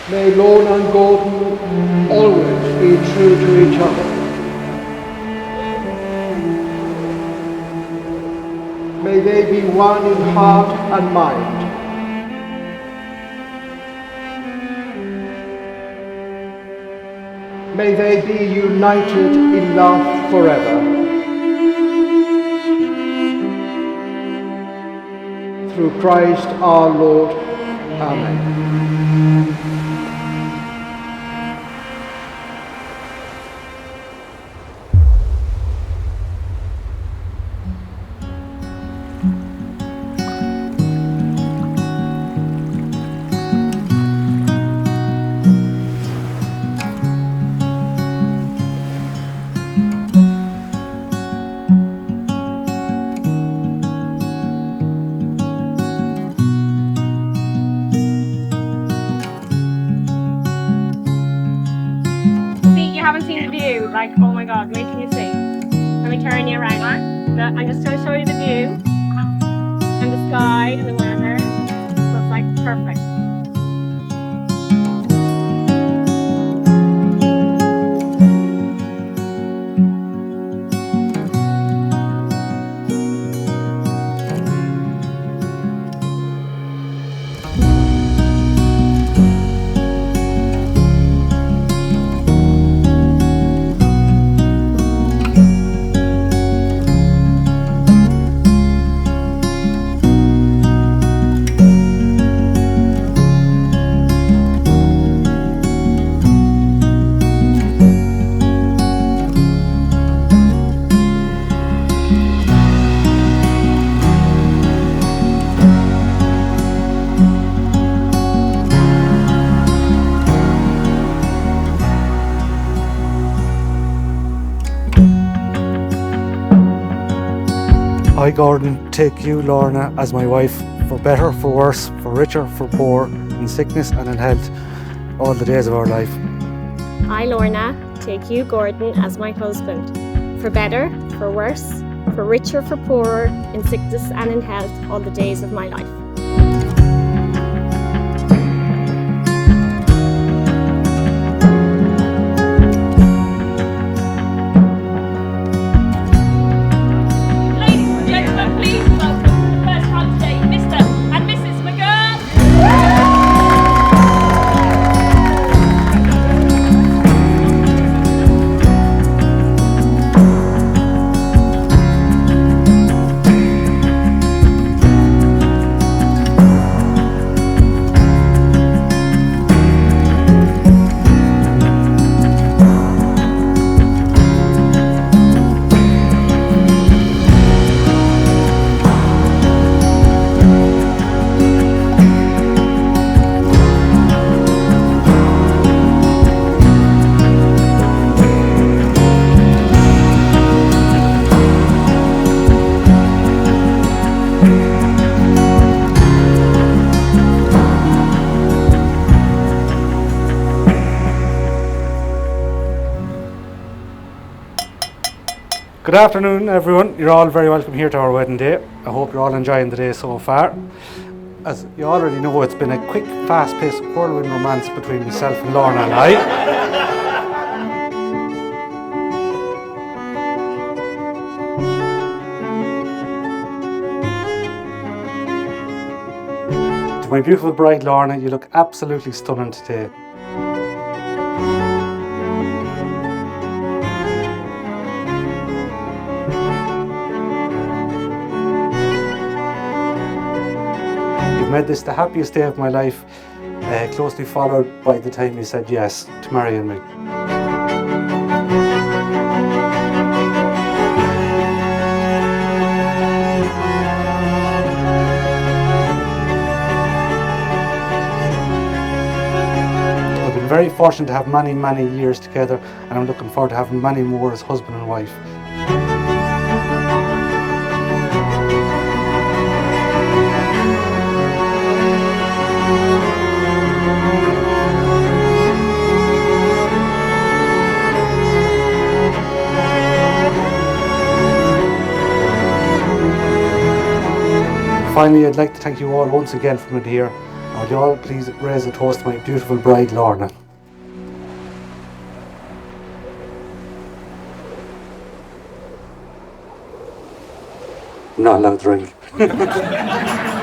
May Lorna and Gordon always be true to each other. May they be one in heart and mind. May they be united in love forever. Through Christ our Lord. Amen. Haven't seen the view, like, oh my god, wait till you see. Let me turn you around, right? Look, I'm just going to show you the view and the sky and the weather. So it's like perfect. I, Gordon, take you, Lorna, as my wife, for better, for worse, for richer, for poor, in sickness and in health, all the days of our life. I, Lorna, take you, Gordon, as my husband, for better, for worse, for richer, for poorer, in sickness and in health, all the days of my life. Good afternoon, everyone. You're all very welcome here to our wedding day. I hope you're all enjoying the day so far. As you already know, it's been a quick, fast-paced whirlwind romance between myself and Lorna and I. To my beautiful bride, Lorna, you look absolutely stunning today. Made this the happiest day of my life, closely followed by the time you said yes to marrying me. I've been very fortunate to have many years together, and I'm looking forward to having many more as husband and wife. Finally, I'd like to thank you all once again for being here Would you all please raise a toast to my beautiful bride, Lorna? I'm not allowed to drink.